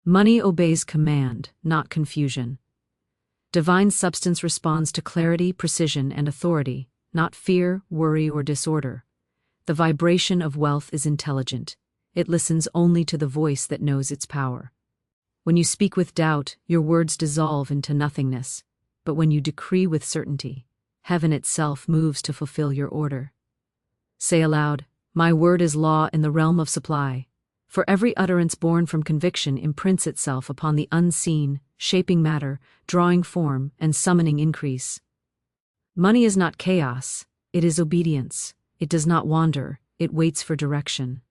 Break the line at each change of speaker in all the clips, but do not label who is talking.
Money obeys command, not confusion. Divine substance responds to clarity, precision, and authority, not fear, worry, or disorder. The vibration of wealth is intelligent. It listens only to the voice that knows its power. When you speak with doubt, your words dissolve into nothingness. But when you decree with certainty, heaven itself moves to fulfill your order. Say aloud, "My word is law in the realm of supply." For every utterance born from conviction imprints itself upon the unseen, shaping matter, drawing form, and summoning increase. Money is not chaos, it is obedience. It does not wander, it waits for direction.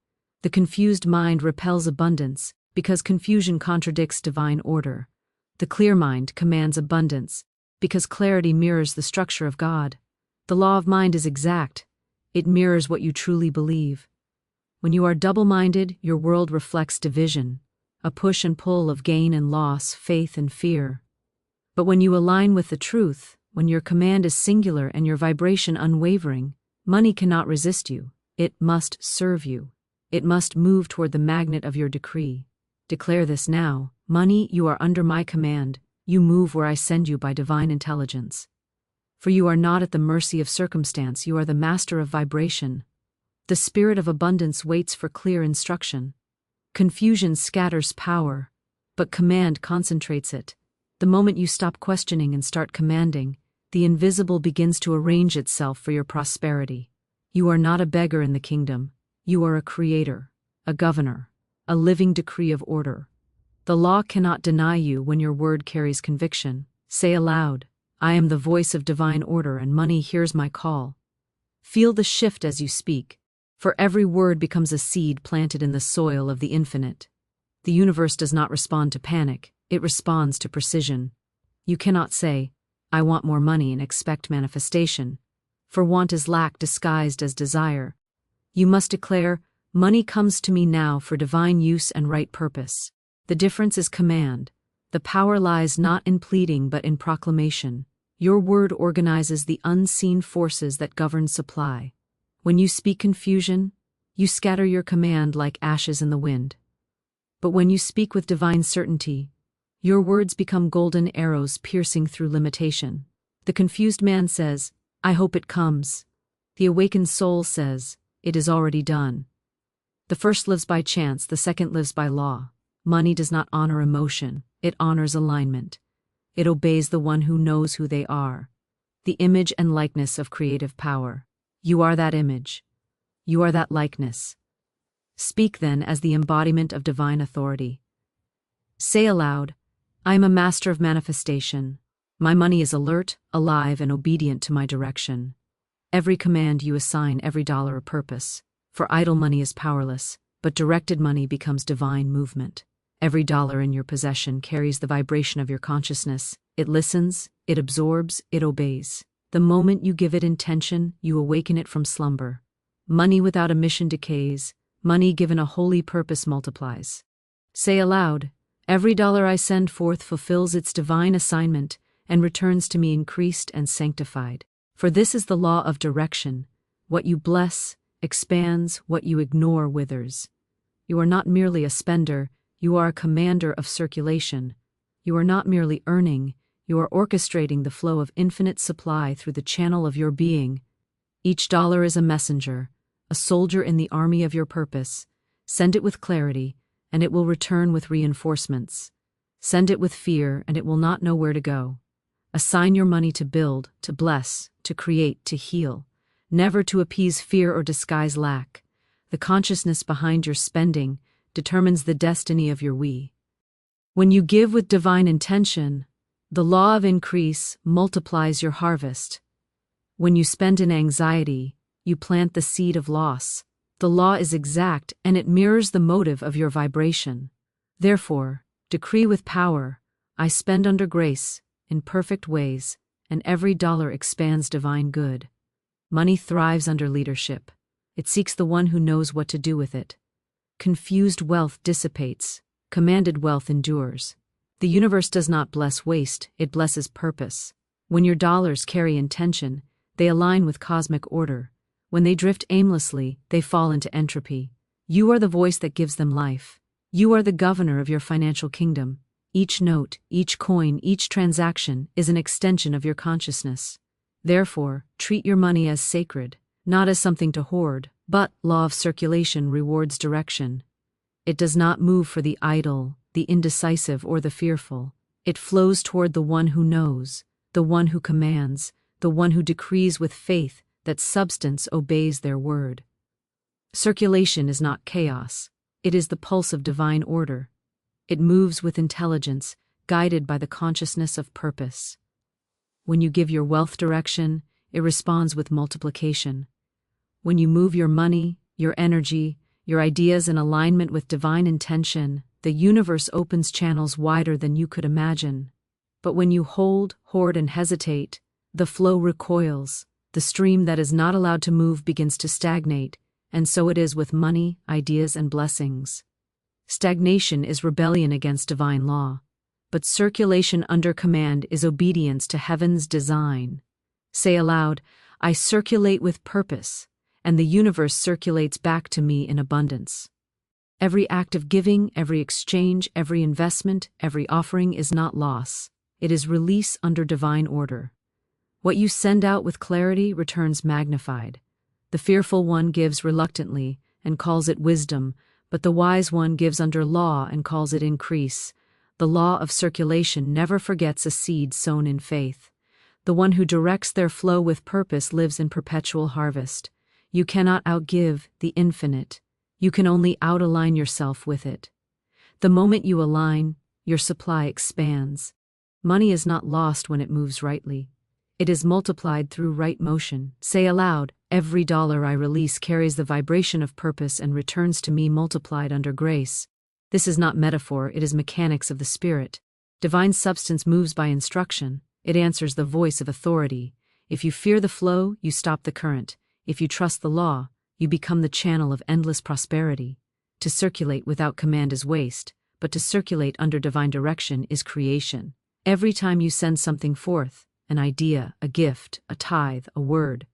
The confused mind repels abundance, because confusion contradicts divine order. The clear mind commands abundance, because clarity mirrors the structure of God. The law of mind is exact. It mirrors what you truly believe. When you are double-minded, your world reflects division, a push and pull of gain and loss, faith and fear. But when you align with the truth, when your command is singular and your vibration unwavering, money cannot resist you. It must serve you. It must move toward the magnet of your decree. Declare this now: money, you are under my command. You move where I send you by divine intelligence. For you are not at the mercy of circumstance, you are the master of vibration. The spirit of abundance waits for clear instruction. Confusion scatters power, but command concentrates it. The moment you stop questioning and start commanding, the invisible begins to arrange itself for your prosperity. You are not a beggar in the kingdom. You are a creator, a governor, a living decree of order. The law cannot deny you when your word carries conviction. Say aloud, "I am the voice of divine order, and money hears my call." Feel the shift as you speak, for every word becomes a seed planted in the soil of the infinite. The universe does not respond to panic, it responds to precision. You cannot say, "I want more money," and expect manifestation, for want is lack disguised as desire. You must declare, "Money comes to me now for divine use and right purpose." The difference is command. The power lies not in pleading but in proclamation. Your word organizes the unseen forces that govern supply. When you speak confusion, you scatter your command like ashes in the wind. But when you speak with divine certainty, your words become golden arrows piercing through limitation. The confused man says, "I hope it comes." The awakened soul says, "It is already done." The first lives by chance, the second lives by law. Money does not honor emotion, it honors alignment. It obeys the one who knows who they are, the image and likeness of creative power. You are that image. You are that likeness. Speak then as the embodiment of divine authority. Say aloud, "I am a master of manifestation. My money is alert, alive, and obedient to my direction." Every command you assign every dollar a purpose, for idle money is powerless, but directed money becomes divine movement. Every dollar in your possession carries the vibration of your consciousness. It listens, it absorbs, it obeys. The moment you give it intention, you awaken it from slumber. Money without a mission decays. Money given a holy purpose multiplies. Say aloud, "Every dollar I send forth fulfills its divine assignment and returns to me increased and sanctified." For this is the law of direction. What you bless expands, what you ignore withers. You are not merely a spender, you are a commander of circulation. You are not merely earning, you are orchestrating the flow of infinite supply through the channel of your being. Each dollar is a messenger, a soldier in the army of your purpose. Send it with clarity, and it will return with reinforcements. Send it with fear, and it will not know where to go. Assign your money to build, to bless, to create, to heal, never to appease fear or disguise lack. The consciousness behind your spending determines the destiny of your we. When you give with divine intention, the law of increase multiplies your harvest. When you spend in anxiety, you plant the seed of loss. The law is exact and it mirrors the motive of your vibration. Therefore, decree with power, "I spend under grace, in perfect ways, and every dollar expands divine good." Money thrives under leadership. It seeks the one who knows what to do with it. Confused wealth dissipates, commanded wealth endures. The universe does not bless waste, it blesses purpose. When your dollars carry intention, they align with cosmic order. When they drift aimlessly, they fall into entropy. You are the voice that gives them life. You are the governor of your financial kingdom. Each note, each coin, each transaction is an extension of your consciousness. Therefore, treat your money as sacred, not as something to hoard, but law of circulation rewards direction. It does not move for the idle, the indecisive, or the fearful. It flows toward the one who knows, the one who commands, the one who decrees with faith that substance obeys their word. Circulation is not chaos. It is the pulse of divine order. It moves with intelligence, guided by the consciousness of purpose. When you give your wealth direction, it responds with multiplication. When you move your money, your energy, your ideas in alignment with divine intention, the universe opens channels wider than you could imagine. But when you hold, hoard, and hesitate, the flow recoils. The stream that is not allowed to move begins to stagnate, and so it is with money, ideas, and blessings. Stagnation is rebellion against divine law, but circulation under command is obedience to heaven's design. Say aloud, I circulate with purpose, and the universe circulates back to me in abundance. Every act of giving, every exchange, every investment, every offering is not loss. It is release under divine order. What you send out with clarity returns magnified. The fearful one gives reluctantly and calls it wisdom, but the wise one gives under law and calls it increase. The law of circulation never forgets a seed sown in faith. The one who directs their flow with purpose lives in perpetual harvest. You cannot outgive the infinite. You can only out-align yourself with it. The moment you align, your supply expands. Money is not lost when it moves rightly. It is multiplied through right motion. Say aloud, every dollar I release carries the vibration of purpose and returns to me multiplied under grace. This is not metaphor, it is mechanics of the spirit. Divine substance moves by instruction. It answers the voice of authority. If you fear the flow, you stop the current. If you trust the law, you become the channel of endless prosperity. To circulate without command is waste, but to circulate under divine direction is creation. Every time you send something forth, an idea, a gift, a tithe, a word,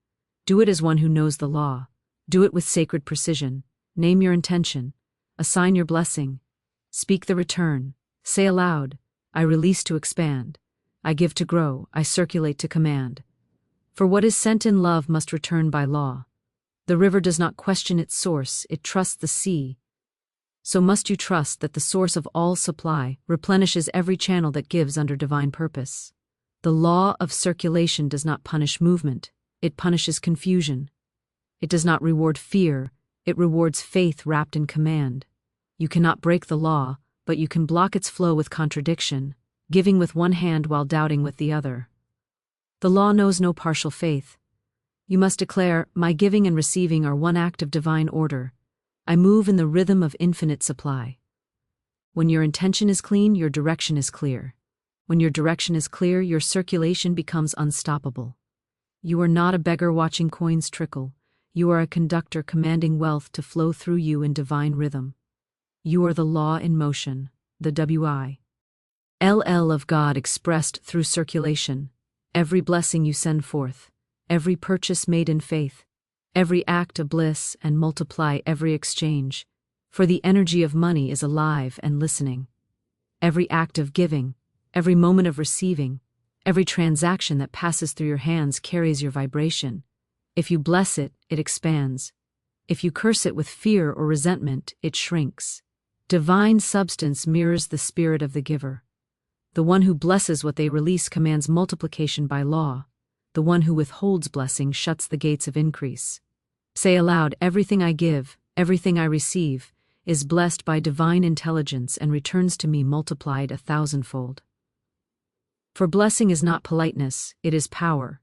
do it as one who knows the law. Do it with sacred precision. Name your intention. Assign your blessing. Speak the return. Say aloud, I release to expand. I give to grow. I circulate to command. For what is sent in love must return by law. The river does not question its source, it trusts the sea. So must you trust that the source of all supply replenishes every channel that gives under divine purpose. The law of circulation does not punish movement, it punishes confusion. It does not reward fear, it rewards faith wrapped in command. You cannot break the law, but you can block its flow with contradiction, giving with one hand while doubting with the other. The law knows no partial faith. You must declare, my giving and receiving are one act of divine order. I move in the rhythm of infinite supply. When your intention is clean, your direction is clear. When your direction is clear, your circulation becomes unstoppable. You are not a beggar watching coins trickle. You are a conductor commanding wealth to flow through you in divine rhythm. You are the law in motion, the will of God expressed through circulation. Every blessing you send forth, every purchase made in faith, every act of bliss, and multiply every exchange, for the energy of money is alive and listening. Every act of giving, every moment of receiving, every transaction that passes through your hands carries your vibration. If you bless it, it expands. If you curse it with fear or resentment, it shrinks. Divine substance mirrors the spirit of the giver. The one who blesses what they release commands multiplication by law. The one who withholds blessing shuts the gates of increase. Say aloud, everything I give, everything I receive, is blessed by divine intelligence and returns to me multiplied 1,000-fold. For blessing is not politeness, it is power.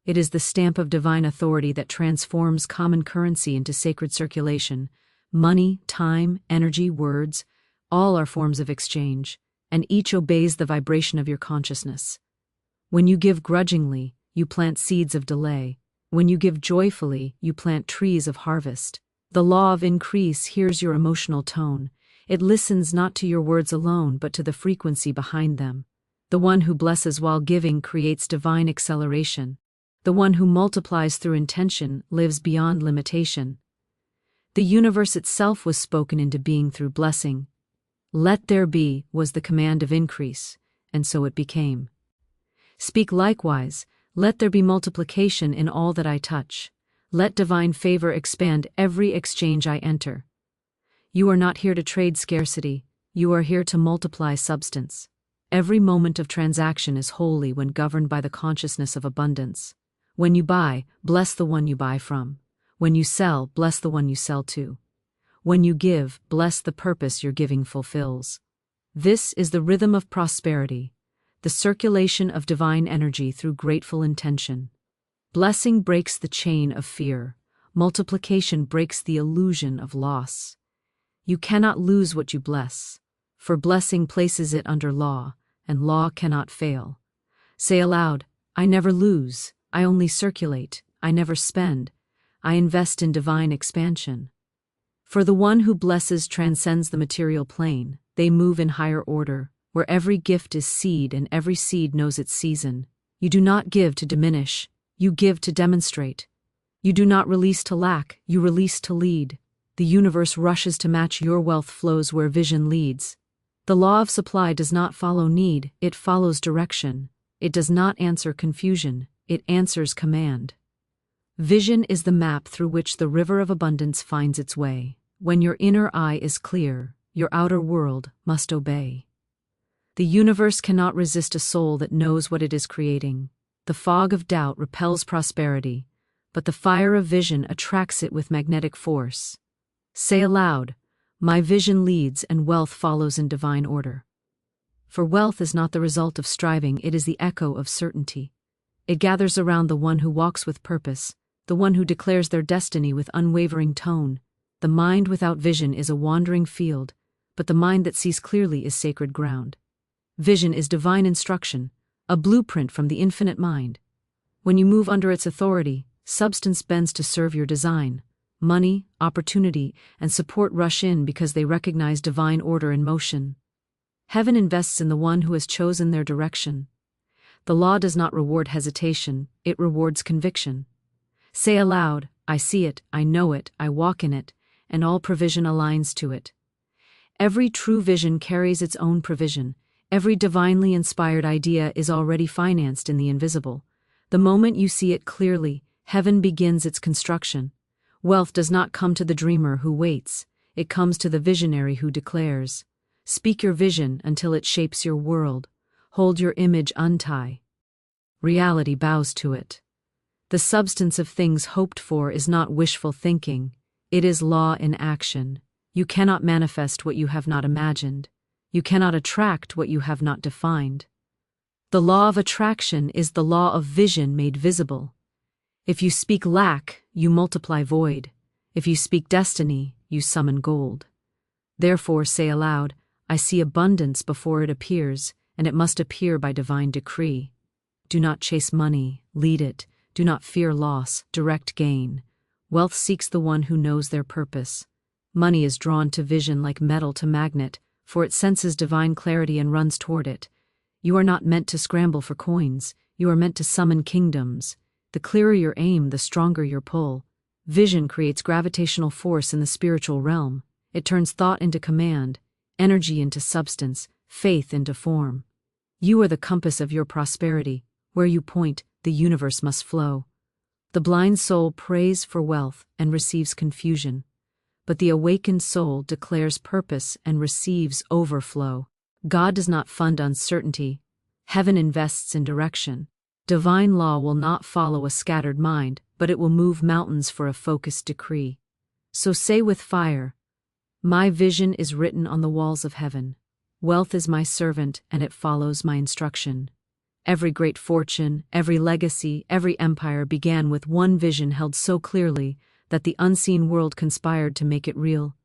It is the stamp of divine authority that transforms common currency into sacred circulation. Money, time, energy, words, all are forms of exchange, and each obeys the vibration of your consciousness. When you give grudgingly, you plant seeds of delay. When you give joyfully, you plant trees of harvest. The law of increase hears your emotional tone. It listens not to your words alone, but to the frequency behind them. The one who blesses while giving creates divine acceleration. The one who multiplies through intention lives beyond limitation. The universe itself was spoken into being through blessing. Let there be was the command of increase, and so it became. Speak likewise, let there be multiplication in all that I touch. Let divine favor expand every exchange I enter. You are not here to trade scarcity, you are here to multiply substance. Every moment of transaction is holy when governed by the consciousness of abundance. When you buy, bless the one you buy from. When you sell, bless the one you sell to. When you give, bless the purpose your giving fulfills. This is the rhythm of prosperity, the circulation of divine energy through grateful intention. Blessing breaks the chain of fear. Multiplication breaks the illusion of loss. You cannot lose what you bless, for blessing places it under law, and law cannot fail. Say aloud, I never lose, I only circulate, I never spend, I invest in divine expansion. For the one who blesses transcends the material plane, they move in higher order, where every gift is seed and every seed knows its season. You do not give to diminish, you give to demonstrate. You do not release to lack, you release to lead. The universe rushes to match your wealth flows where vision leads. The law of supply does not follow need, it follows direction. It does not answer confusion, it answers command. Vision is the map through which the river of abundance finds its way. When your inner eye is clear, your outer world must obey. The universe cannot resist a soul that knows what it is creating. The fog of doubt repels prosperity, but the fire of vision attracts it with magnetic force. Say aloud, my vision leads and wealth follows in divine order. For wealth is not the result of striving, it is the echo of certainty. It gathers around the one who walks with purpose, the one who declares their destiny with unwavering tone. The mind without vision is a wandering field, but the mind that sees clearly is sacred ground. Vision is divine instruction, a blueprint from the infinite mind. When you move under its authority, substance bends to serve your design. Money, opportunity, and support rush in because they recognize divine order in motion. Heaven invests in the one who has chosen their direction. The law does not reward hesitation, it rewards conviction. Say aloud, I see it, I know it, I walk in it, and all provision aligns to it. Every true vision carries its own provision. Every divinely inspired idea is already financed in the invisible. The moment you see it clearly, heaven begins its construction. Wealth does not come to the dreamer who waits, it comes to the visionary who declares. Speak your vision until it shapes your world. Hold your image untie. Reality bows to it. The substance of things hoped for is not wishful thinking, it is law in action. You cannot manifest what you have not imagined. You cannot attract what you have not defined. The law of attraction is the law of vision made visible. If you speak lack, you multiply void. If you speak destiny, you summon gold. Therefore say aloud, I see abundance before it appears, and it must appear by divine decree. Do not chase money, lead it. Do not fear loss, direct gain. Wealth seeks the one who knows their purpose. Money is drawn to vision like metal to magnet, for it senses divine clarity and runs toward it. You are not meant to scramble for coins, you are meant to summon kingdoms. The clearer your aim, the stronger your pull. Vision creates gravitational force in the spiritual realm. It turns thought into command, energy into substance, faith into form. You are the compass of your prosperity. Where you point, the universe must flow. The blind soul prays for wealth and receives confusion, but the awakened soul declares purpose and receives overflow. God does not fund uncertainty. Heaven invests in direction. Divine law will not follow a scattered mind, but it will move mountains for a focused decree. So say with fire, my vision is written on the walls of heaven. Wealth is my servant, and it follows my instruction. Every great fortune, every legacy, every empire began with one vision held so clearly that the unseen world conspired to make it real.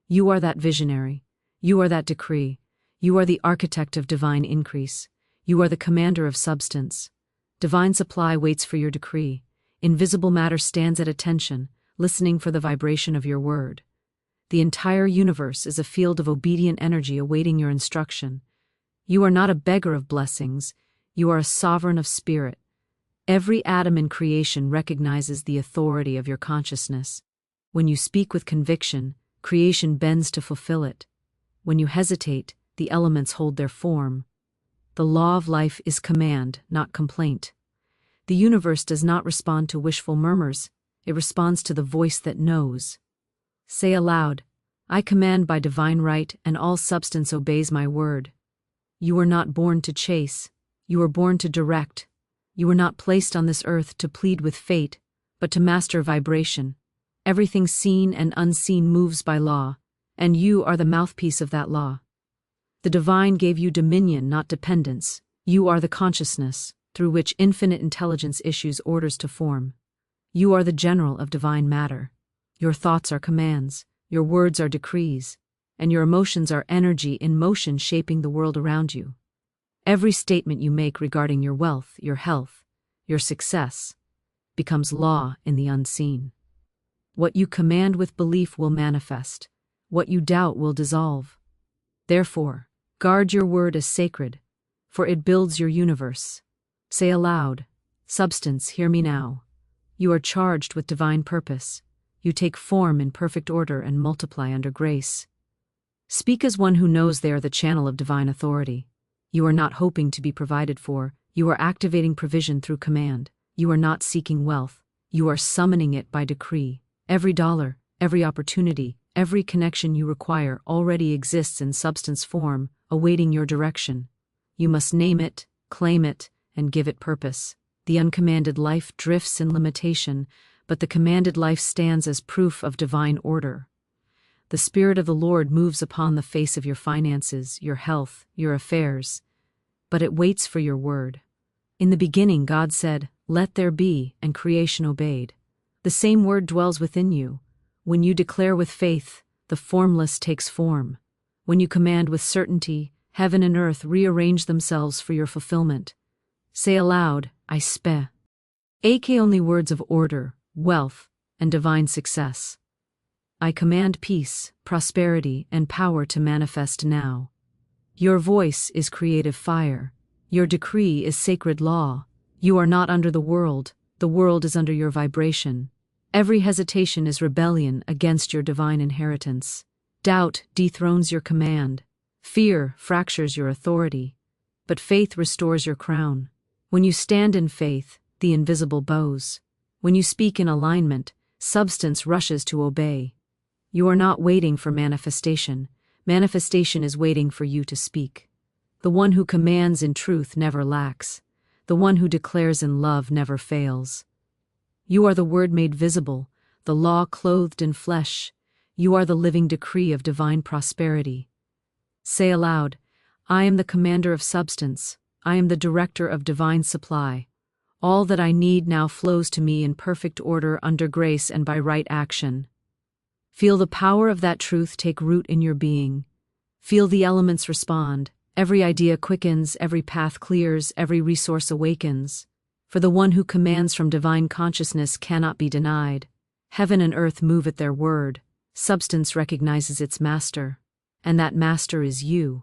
You are that visionary. You are that decree. You are the architect of divine increase. You are the commander of substance. Divine supply waits for your decree. Invisible matter stands at attention, listening for the vibration of your word. The entire universe is a field of obedient energy awaiting your instruction. You are not a beggar of blessings. You are a sovereign of spirit. Every atom in creation recognizes the authority of your consciousness. When you speak with conviction, creation bends to fulfill it. When you hesitate, the elements hold their form. The law of life is command, not complaint. The universe does not respond to wishful murmurs, it responds to the voice that knows. Say aloud, I command by divine right, and all substance obeys my word. You were not born to chase, you were born to direct. You were not placed on this earth to plead with fate, but to master vibration. Everything seen and unseen moves by law, and you are the mouthpiece of that law. The divine gave you dominion, not dependence. You are the consciousness, through which infinite intelligence issues orders to form. You are the general of divine matter. Your thoughts are commands, your words are decrees, and your emotions are energy in motion shaping the world around you. Every statement you make regarding your wealth, your health, your success, becomes law in the unseen. What you command with belief will manifest. What you doubt will dissolve. Therefore, guard your word as sacred, for it builds your universe. Say aloud, substance, hear me now. You are charged with divine purpose. You take form in perfect order and multiply under grace. Speak as one who knows they are the channel of divine authority. You are not hoping to be provided for, you are activating provision through command. You are not seeking wealth, you are summoning it by decree. Every dollar, every opportunity, every connection you require already exists in substance form, awaiting your direction. You must name it, claim it, and give it purpose. The uncommanded life drifts in limitation, but the commanded life stands as proof of divine order. The Spirit of the Lord moves upon the face of your finances, your health, your affairs, but it waits for your word. In the beginning, God said, "Let there be," and creation obeyed. The same word dwells within you. When you declare with faith, the formless takes form. When you command with certainty, heaven and earth rearrange themselves for your fulfillment. Say aloud, I speak. Only words of order, wealth, and divine success. I command peace, prosperity, and power to manifest now. Your voice is creative fire. Your decree is sacred law. You are not under the world is under your vibration. Every hesitation is rebellion against your divine inheritance. Doubt dethrones your command. Fear fractures your authority. But faith restores your crown. When you stand in faith, the invisible bows. When you speak in alignment, substance rushes to obey. You are not waiting for manifestation. Manifestation is waiting for you to speak. The one who commands in truth never lacks. The one who declares in love never fails. You are the word made visible, the law clothed in flesh. You are the living decree of divine prosperity. Say aloud, I am the commander of substance. I am the director of divine supply. All that I need now flows to me in perfect order under grace and by right action. Feel the power of that truth take root in your being. Feel the elements respond. Every idea quickens, every path clears, every resource awakens. For the one who commands from divine consciousness cannot be denied. Heaven and earth move at their word. Substance recognizes its master. And that master is you.